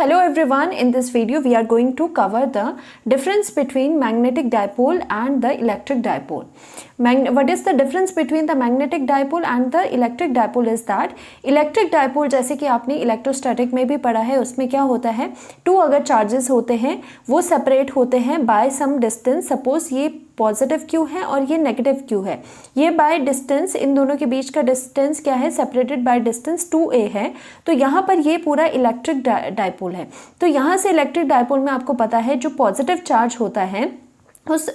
hello everyone, in this video we are going to cover the difference between magnetic dipole and the electric dipole. What is the difference between the magnetic dipole and the electric dipole is that electric dipole जैसे कि आपने electrostatic में भी पढ़ा है, उसमें क्या होता है, टू अगर चार्जेस होते हैं वो सेपरेट होते हैं बाय सम डिस्टेंस. सपोज ये पॉजिटिव क्यू है और ये नेगेटिव क्यू है, ये बाय डिस्टेंस, इन दोनों के बीच का डिस्टेंस क्या है, सेपरेटेड बाय डिस्टेंस 2a है. तो यहाँ पर ये पूरा इलेक्ट्रिक डाइपोल है. तो यहाँ से इलेक्ट्रिक डाइपोल में आपको पता है जो पॉजिटिव चार्ज होता है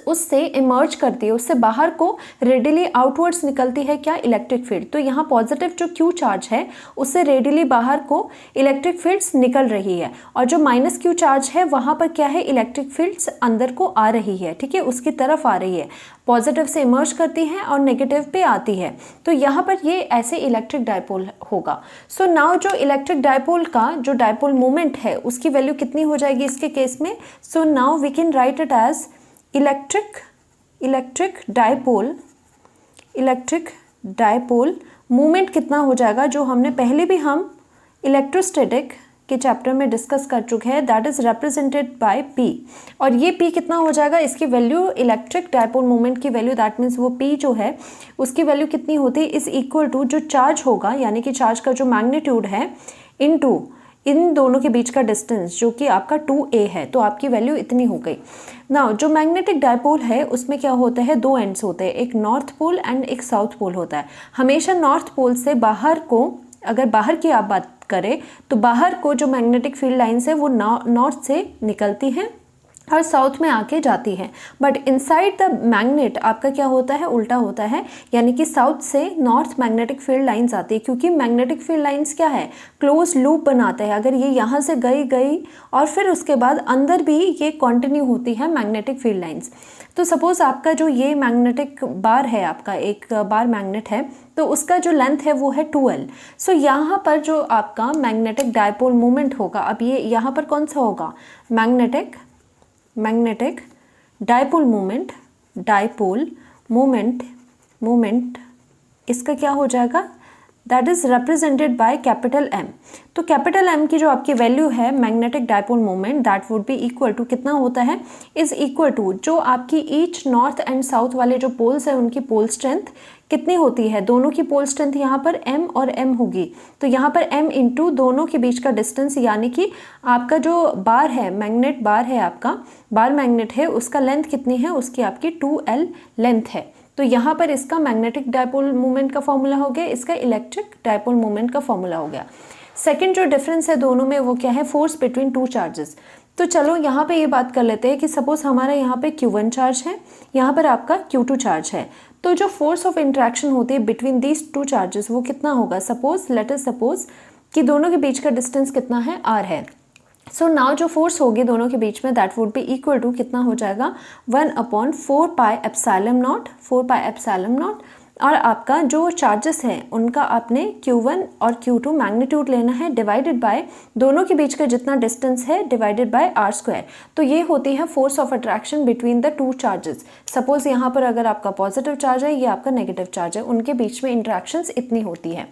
उससे इमर्ज करती है, उससे बाहर को रेडिली आउटवर्ड्स निकलती है क्या, इलेक्ट्रिक फील्ड. तो यहाँ पॉजिटिव जो क्यू चार्ज है उससे रेडिली बाहर को इलेक्ट्रिक फील्ड्स निकल रही है, और जो माइनस क्यू चार्ज है वहाँ पर क्या है, इलेक्ट्रिक फील्ड्स अंदर को आ रही है. ठीक है, उसकी तरफ आ रही है, पॉजिटिव से इमर्ज करती है और नेगेटिव पे आती है. तो यहाँ पर ये ऐसे इलेक्ट्रिक डाइपोल होगा. सो नाउ जो इलेक्ट्रिक डाइपोल का जो डाइपोल मोमेंट है उसकी वैल्यू कितनी हो जाएगी इसके केस में. So now we can write it as electric dipole moment कितना हो जाएगा, जो हमने पहले भी हम इलेक्ट्रोस्टैटिक के चैप्टर में डिस्कस कर चुके हैं, that is represented bye P. और ये P कितना हो जाएगा, इसकी वैल्यू इलेक्ट्रिक डाइपोल मोमेंट की वैल्यू, दैट मीन्स वो P जो है उसकी वैल्यू कितनी होती है, इज इक्वल टू जो चार्ज होगा, यानी कि चार्ज का जो मैग्नीट्यूड है इनटू इन दोनों के बीच का डिस्टेंस जो कि आपका 2a है. तो आपकी वैल्यू इतनी हो गई. नाउ जो मैग्नेटिक डाइपोल है उसमें क्या होता है, दो एंड्स होते हैं, एक नॉर्थ पोल एंड एक साउथ पोल होता है. हमेशा नॉर्थ पोल से बाहर को, अगर बाहर की आप बात करें तो बाहर को जो मैग्नेटिक फील्ड लाइन्स है वो नॉर्थ से निकलती हैं और साउथ में आके जाती है. बट इनसाइड द मैग्नेट आपका क्या होता है, उल्टा होता है, यानी कि साउथ से नॉर्थ मैग्नेटिक फील्ड लाइंस आती है, क्योंकि मैग्नेटिक फील्ड लाइंस क्या है, क्लोज लूप बनाते हैं. अगर ये यहाँ से गई और फिर उसके बाद अंदर भी ये कंटिन्यू होती है मैग्नेटिक फील्ड लाइंस. तो सपोज आपका जो ये मैग्नेटिक बार है, आपका एक बार मैग्नेट है, तो उसका जो लेंथ है वो है 2L. सो यहाँ पर जो आपका मैग्नेटिक डाइपोल मोमेंट होगा, अब ये यहाँ पर कौन सा होगा, मैग्नेटिक डाइपोल मोमेंट इसका क्या हो जाएगा, that is represented by capital M. तो कैपिटल M की जो आपकी वैल्यू है magnetic dipole moment, that would be equal to, कितना होता है, इज इक्वल टू जो आपकी ईच नॉर्थ एंड साउथ वाले जो पोल्स है उनकी पोल स्ट्रेंथ कितनी होती है, दोनों की पोल स्ट्रेंथ यहाँ पर M और M होगी. तो यहाँ पर M इंटू दोनों के बीच का डिस्टेंस, यानी कि आपका जो बार है, मैग्नेट बार है, आपका बार मैग्नेट है, उसका लेंथ कितनी है, उसकी आपकी 2L लेंथ है. तो यहाँ पर इसका मैग्नेटिक डाइपोल मोमेंट का फॉर्मूला हो गया, इसका इलेक्ट्रिक डाइपोल मोमेंट का फॉर्मूला हो गया. सेकंड जो डिफरेंस है दोनों में वो क्या है, फोर्स बिटवीन टू चार्जेस. तो चलो यहाँ पे ये बात कर लेते हैं कि सपोज हमारा यहाँ पे Q1 चार्ज है, यहाँ पर आपका Q2 चार्ज है. तो जो फोर्स ऑफ इंट्रैक्शन होती है बिटवीन दीज टू चार्जेस वो कितना होगा, लेट अस सपोज कि दोनों के बीच का डिस्टेंस कितना है, R है. सो नाउ जो फोर्स होगी दोनों के बीच में, that would be equal to, कितना हो जाएगा, 1/4πε0. और आपका जो चार्जेस हैं उनका आपने Q1 और Q2 मैग्नीट्यूड लेना है, डिवाइडेड बाय दोनों के बीच का जितना डिस्टेंस है डिवाइडेड बाय r². तो ये होती है force of attraction between the two charges. Suppose यहाँ पर अगर आपका पॉजिटिव चार्ज है, ये आपका नेगेटिव चार्ज है, उनके बीच में इंट्रैक्शंस इतनी होती है.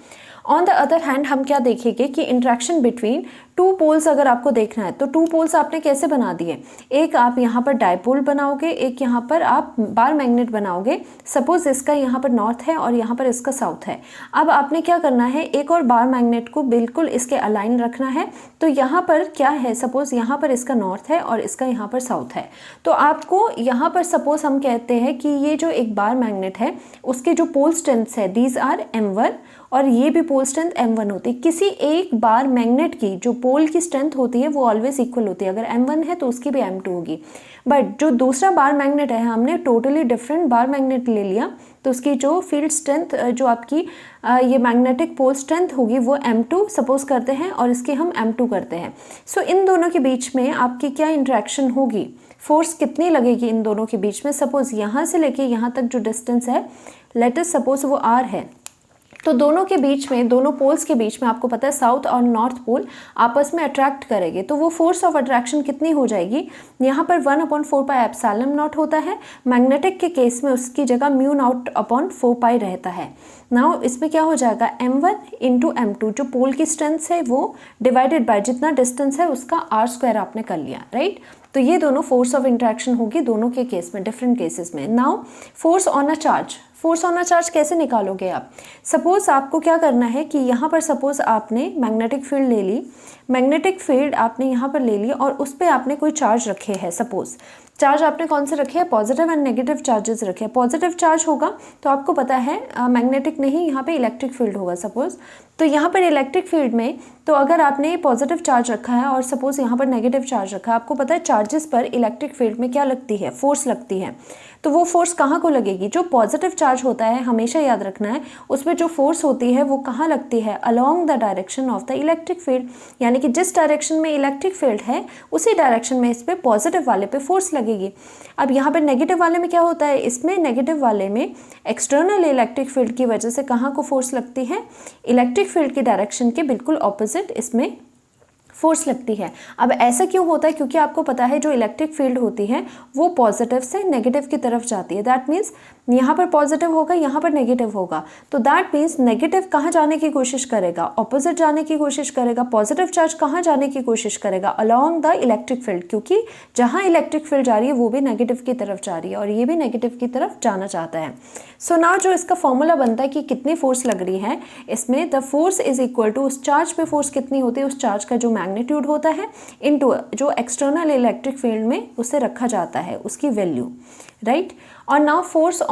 ऑन द अदर हैंड हम क्या देखेंगे कि इंट्रैक्शन बिटवीन टू पोल्स अगर आपको देखना है तो टू पोल्स आपने कैसे बना दिए, एक आप यहाँ पर डाइपोल बनाओगे, एक यहाँ पर आप बार मैग्नेट बनाओगे. सपोज इसका यहाँ पर नॉर्थ है और यहाँ पर इसका साउथ है. अब आपने क्या करना है, एक और बार मैग्नेट को बिल्कुल इसके अलाइन रखना है. तो यहाँ पर क्या है, सपोज यहाँ पर इसका नॉर्थ है और इसका यहाँ पर साउथ है. तो आपको यहाँ पर सपोज हम कहते हैं कि ये जो एक बार मैग्नेट है उसके जो पोल स्ट्रेंथ्स है, दीज आर M1 और ये भी पोल स्ट्रेंथ M1 होती है. किसी एक बार मैग्नेट की जो पोल की स्ट्रेंथ होती है वो ऑलवेज इक्वल होती है, अगर M1 है तो उसकी भी M2 होगी. बट जो दूसरा बार मैग्नेट है, हमने टोटली डिफरेंट बार मैग्नेट ले लिया, तो उसकी जो फील्ड स्ट्रेंथ, जो आपकी ये मैग्नेटिक पोल स्ट्रेंथ होगी वो M2 सपोज करते हैं और इसकी हम M2 करते हैं. सो इन दोनों के बीच में आपकी क्या इंट्रैक्शन होगी, फोर्स कितनी लगेगी इन दोनों के बीच में. सपोज यहाँ से लेके यहाँ तक जो डिस्टेंस है, लेट अस सपोज वो R है, तो दोनों के बीच में, दोनों पोल्स के बीच में आपको पता है साउथ और नॉर्थ पोल आपस में अट्रैक्ट करेंगे, तो वो फोर्स ऑफ अट्रैक्शन कितनी हो जाएगी, यहाँ पर 1/4πε0 होता है। मैग्नेटिक के केस में उसकी जगह μ0/4π रहता है। नाउ इसमें क्या हो जाएगा, m1 × m2, जो पोल की स्ट्रेंथ है वो डिवाइडेड बाय जितना डिस्टेंस है उसका r² आपने कर लिया, राइट। तो ये दोनों फोर्स ऑफ इंट्रैक्शन होगी दोनों के केस में, डिफरेंट केसेस में। Now force on a charge, force on a charge कैसे निकालोगे आप। सपोज आपको क्या करना है कि यहाँ पर सपोज आपने मैग्नेटिक फील्ड ले ली, मैग्नेटिक फील्ड आपने यहाँ पर ले ली और उस पर आपने कोई चार्ज रखे हैं। सपोज चार्ज आपने कौन से रखे हैं, पॉजिटिव एंड नेगेटिव चार्जेस रखे हैं। पॉजिटिव चार्ज होगा तो आपको पता है मैग्नेटिक नहीं, यहाँ पे इलेक्ट्रिक फील्ड होगा सपोज। तो यहाँ पर इलेक्ट्रिक फील्ड में, तो अगर आपने पॉजिटिव चार्ज रखा है और सपोज यहाँ पर नेगेटिव चार्ज रखा है, आपको पता है चार्जेस पर इलेक्ट्रिक फील्ड में क्या लगती है, फोर्स लगती है। तो वो फोर्स कहाँ को लगेगी, जो पॉजिटिव चार्ज होता है, हमेशा याद रखना है, उसमें जो फोर्स होती है वो कहाँ लगती है, along the direction of the electric field. यानी कि जिस डायरेक्शन में इलेक्ट्रिक फील्ड है उसी डायरेक्शन में इस पर पॉजिटिव वाले पे फोर्स लगेगी। अब यहाँ पर नेगेटिव वाले में क्या होता है, इसमें नेगेटिव वाले में एक्सटर्नल इलेक्ट्रिक फील्ड की वजह से कहाँ को फोर्स लगती है, इलेक्ट्रिक फील्ड की डायरेक्शन के बिल्कुल ऑपोजिट इसमें फोर्स लगती है। अब ऐसा क्यों होता है, क्योंकि आपको पता है जो इलेक्ट्रिक फील्ड होती है वो पॉजिटिव से नेगेटिव की तरफ जाती है। दैट मीन्स यहाँ पर पॉजिटिव होगा, यहाँ पर नेगेटिव होगा, तो दैट मीन्स नेगेटिव कहाँ जाने की कोशिश करेगा, ऑपोजिट जाने की कोशिश करेगा। पॉजिटिव चार्ज कहाँ जाने की कोशिश करेगा, अलोंग द इलेक्ट्रिक फील्ड, क्योंकि जहाँ इलेक्ट्रिक फील्ड जा रही है वो भी नेगेटिव की तरफ जा रही है और ये भी नेगेटिव की तरफ जाना चाहता है। सो नाउ जो इसका फॉर्मूला बनता है कि कितनी फोर्स लग रही है, इसमें the force is equal to उस चार्ज पे फोर्स कितनी होती है, उस चार्ज का जो मैग्नीट्यूड होता है इनटू जो एक्सटर्नल इलेक्ट्रिक फील्ड में उसे रखा जाता है उसकी वैल्यू, राइट। और नाउ फोर्स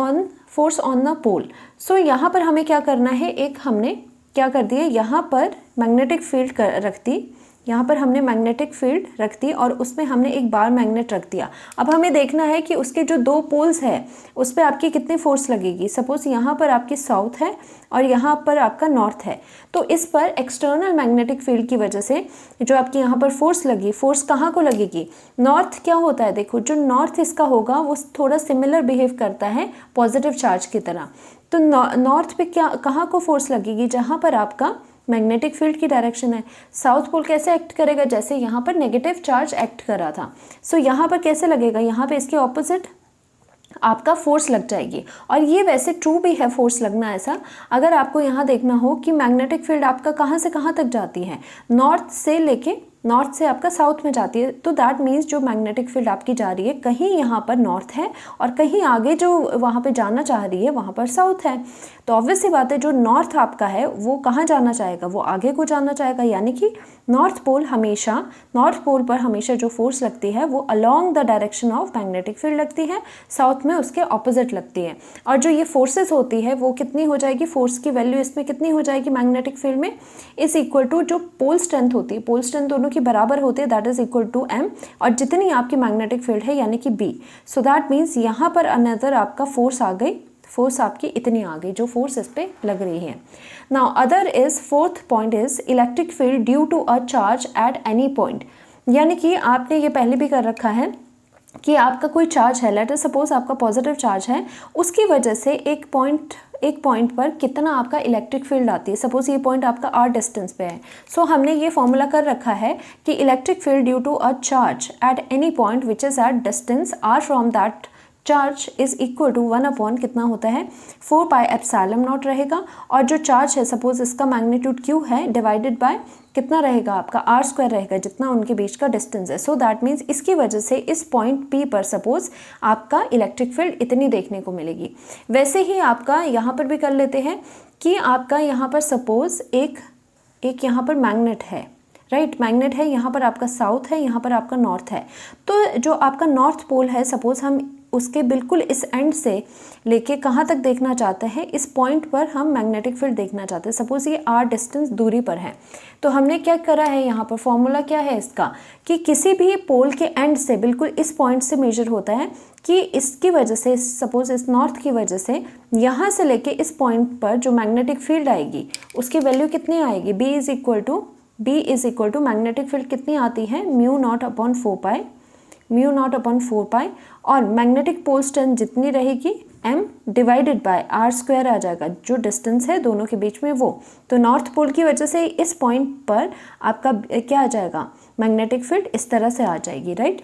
ऑन द पोल। सो यहाँ पर हमें क्या करना है, एक हमने क्या कर दिया, यहाँ पर मैग्नेटिक फील्ड रख दी, यहाँ पर हमने मैग्नेटिक फील्ड रख दी और उसमें हमने एक बार मैग्नेट रख दिया। अब हमें देखना है कि उसके जो दो पोल्स है उस पर आपकी कितनी फोर्स लगेगी। सपोज यहाँ पर आपकी साउथ है और यहाँ पर आपका नॉर्थ है, तो इस पर एक्सटर्नल मैग्नेटिक फील्ड की वजह से जो आपकी यहाँ पर फोर्स लगी, फोर्स कहाँ को लगेगी, नॉर्थ क्या होता है, देखो जो नॉर्थ इसका होगा वो थोड़ा सिमिलर बिहेव करता है पॉजिटिव चार्ज की तरह। तो नॉर्थ पे क्या कहाँ को फोर्स लगेगी, जहाँ पर आपका मैग्नेटिक फील्ड की डायरेक्शन है। साउथ पोल कैसे एक्ट करेगा, जैसे यहाँ पर नेगेटिव चार्ज एक्ट कर रहा था, सो यहाँ पर कैसे लगेगा, यहाँ पे इसके ऑपोजिट आपका फोर्स लग जाएगी। और ये वैसे ट्रू भी है फोर्स लगना ऐसा, अगर आपको यहाँ देखना हो कि मैग्नेटिक फील्ड आपका कहाँ से कहाँ तक जाती है, नॉर्थ से आपका साउथ में जाती है, तो दैट मीन्स जो मैग्नेटिक फील्ड आपकी जा रही है कहीं यहाँ पर नॉर्थ है और कहीं आगे जो वहाँ पे जाना चाह रही है वहाँ पर साउथ है। तो ऑब्वियस सी बात है जो नॉर्थ आपका है वो कहाँ जाना चाहेगा, वो आगे को जाना चाहेगा। यानी कि नॉर्थ पोल पर हमेशा जो फोर्स लगती है वो along the direction of magnetic field लगती है, साउथ में उसके ऑपोजिट लगती है। और जो ये फोर्सेस होती है वो कितनी हो जाएगी, फोर्स की वैल्यू इसमें कितनी हो जाएगी मैग्नेटिक फील्ड में, इज इक्वल टू जो पोल स्ट्रेंथ होती है, पोल स्ट्रेंथ दोनों की बराबर होती है, that is equal to m, और जितनी आपकी मैग्नेटिक फील्ड है यानी कि b। सो दैट मीन्स यहाँ पर अनदर आपका फोर्स आ गई, फोर्स आपकी इतनी आ गई जो फोर्स इस पे लग रही है। Now other is fourth point is electric field due to a charge at any point. यानी कि आपने ये पहले भी कर रखा है कि आपका कोई चार्ज है, लेट अस सपोज आपका पॉजिटिव चार्ज है, उसकी वजह से एक पॉइंट पर कितना आपका इलेक्ट्रिक फील्ड आती है। सपोज ये पॉइंट आपका r डिस्टेंस पे है, सो हमने ये फॉर्मूला कर रखा है कि electric field due to a charge at any point which is at distance r from that charge is equal to 1 कितना होता है 4πε0 रहेगा। और जो चार्ज है सपोज इसका मैग्नीट्यूड q है, डिवाइडेड बाय कितना रहेगा आपका r² रहेगा, जितना उनके बीच का डिस्टेंस है। सो दैट मीन्स इसकी वजह से इस पॉइंट P पर सपोज आपका इलेक्ट्रिक फील्ड इतनी देखने को मिलेगी। वैसे ही आपका यहाँ पर भी कर लेते हैं कि आपका यहाँ पर सपोज एक यहाँ पर मैग्नेट है, राइट, मैग्नेट है, यहाँ पर आपका साउथ है, यहाँ पर आपका नॉर्थ है। तो जो आपका नॉर्थ पोल है सपोज हम उसके बिल्कुल इस एंड से लेके कहाँ तक देखना चाहते हैं, इस पॉइंट पर हम मैग्नेटिक फील्ड देखना चाहते हैं। सपोज ये r डिस्टेंस दूरी पर है, तो हमने क्या करा है, यहाँ पर फॉर्मूला क्या है इसका कि किसी भी पोल के एंड से बिल्कुल इस पॉइंट से मेजर होता है कि इसकी वजह से सपोज इस नॉर्थ की वजह से यहाँ से लेके इस पॉइंट पर जो मैग्नेटिक फील्ड आएगी उसकी वैल्यू कितनी आएगी, B is equal to magnetic field कितनी आती है μ0/4π, और मैग्नेटिक पोल स्ट्रेंथ जितनी रहेगी m divided by R square आ जाएगा, जो डिस्टेंस है दोनों के बीच में वो। तो नॉर्थ पोल की वजह से इस पॉइंट पर आपका क्या आ जाएगा, मैग्नेटिक फील्ड इस तरह से आ जाएगी, राइट।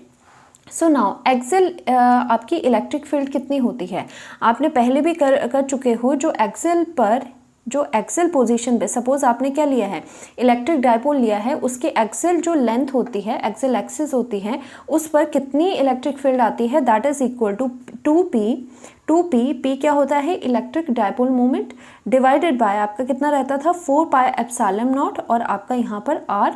सो नाउ एक्सियल आपकी इलेक्ट्रिक फील्ड कितनी होती है, आपने पहले भी कर चुके हो। जो एक्सियल पोजीशन पे सपोज आपने क्या लिया है, इलेक्ट्रिक डायपोल लिया है, उसके एक्सियल जो लेंथ होती है, एक्सियल एक्सिस होती है, उस पर कितनी इलेक्ट्रिक फील्ड आती है, that is equal to 2p। p क्या होता है, electric dipole moment, divided by आपका कितना रहता था 4 पाई एप्सिलॉन नॉट, और आपका यहाँ पर r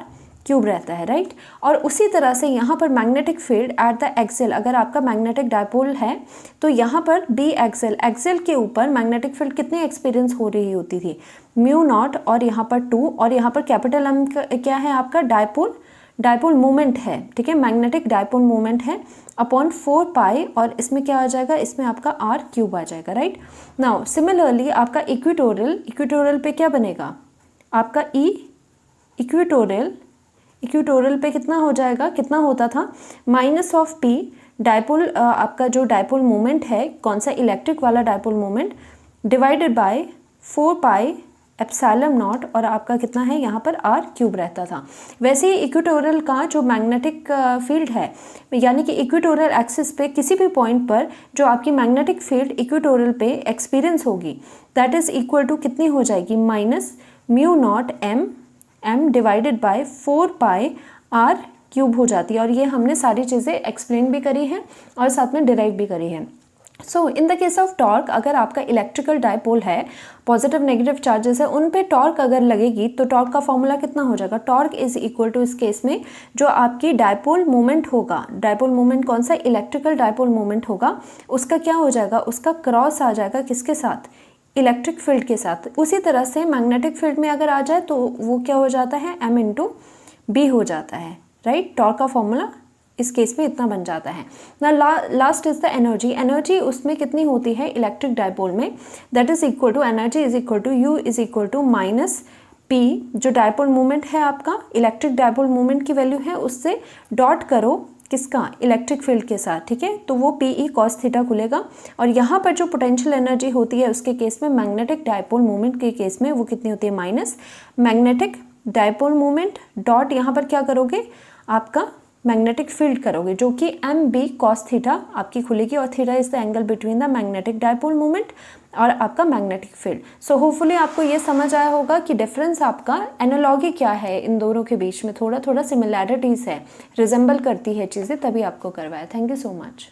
क्यूब रहता है, राइट। और उसी तरह से यहाँ पर magnetic field at the axial, अगर आपका मैग्नेटिक डायपोल है तो यहाँ पर बी एक्सियल के ऊपर मैग्नेटिक फील्ड कितनी एक्सपीरियंस हो रही होती थी, म्यू नॉट, और यहाँ पर 2, और यहाँ पर कैपिटल एम क्या है आपका, डायपोल मोमेंट है, ठीक है, मैग्नेटिक डायपोल मोमेंट है, अपॉन 4 पाई, और इसमें क्या आ जाएगा, इसमें आपका r क्यूब आ जाएगा, राइट। नाउ सिमिलरली आपका इक्वेटोरियल पे क्या बनेगा, आपका इक्वेटोरियल पे कितना हो जाएगा, कितना होता था, माइनस ऑफ p डायपोल, आपका जो डायपोल मोमेंट है, कौन सा, इलेक्ट्रिक वाला dipole moment, divided bye 4 pi epsilon not, और आपका कितना है यहाँ पर r क्यूब रहता था। वैसे ही इक्वेटोरियल का जो मैग्नेटिक फील्ड है, यानी कि इक्वेटोरियल एक्सिस पे किसी भी पॉइंट पर जो आपकी मैग्नेटिक फील्ड इक्वेटोरियल पे एक्सपीरियंस होगी, दैट इज इक्वल टू कितनी हो जाएगी, minus mu naught m divided bye 4 पाई r क्यूब हो जाती है। और ये हमने सारी चीज़ें एक्सप्लेन भी करी हैं और साथ में डिराइव भी करी है। So in the case of torque, अगर आपका इलेक्ट्रिकल डायपोल है, पॉजिटिव नेगेटिव चार्जेस है, उन पे टॉर्क अगर लगेगी तो टॉर्क का फॉर्मूला कितना हो जाएगा, टॉर्क इज इक्वल टू, इस केस में जो आपकी डायपोल मोमेंट होगा, डायपोल मोमेंट कौन सा, इलेक्ट्रिकल डायपोल मोमेंट होगा, उसका क्या हो जाएगा, उसका क्रॉस आ जाएगा किसके साथ, इलेक्ट्रिक फील्ड के साथ। उसी तरह से मैग्नेटिक फील्ड में अगर आ जाए तो वो क्या हो जाता है, m इंटू बी हो जाता है, राइट। टॉर्क का फॉर्मूला इस केस में इतना बन जाता है ना। लास्ट इज द एनर्जी उसमें कितनी होती है इलेक्ट्रिक डायपोल में, that is equal to, energy is equal to U is equal to minus P, जो डायपोल मोमेंट है आपका, इलेक्ट्रिक डायपोल मोमेंट की वैल्यू है, उससे डॉट करो किसका, इलेक्ट्रिक फील्ड के साथ, ठीक है, तो वो PE cos थीटा खुलेगा। और यहाँ पर जो पोटेंशियल एनर्जी होती है उसके केस में, मैग्नेटिक डायपोल मोमेंट के केस में, वो कितनी होती है, minus magnetic dipole moment dot, यहाँ पर क्या करोगे, आपका मैग्नेटिक फील्ड करोगे, जो कि MB cos थीटा आपकी खुलेगी, और theta is the angle between the magnetic dipole moment और आपका मैग्नेटिक फील्ड। सो होपफुली आपको ये समझ आया होगा कि डिफरेंस आपका एनालॉजी क्या है, इन दोनों के बीच में थोड़ा थोड़ा सिमिलैरिटीज़ है, रिजेंबल करती है चीज़ें, तभी आपको करवाया। Thank you so much.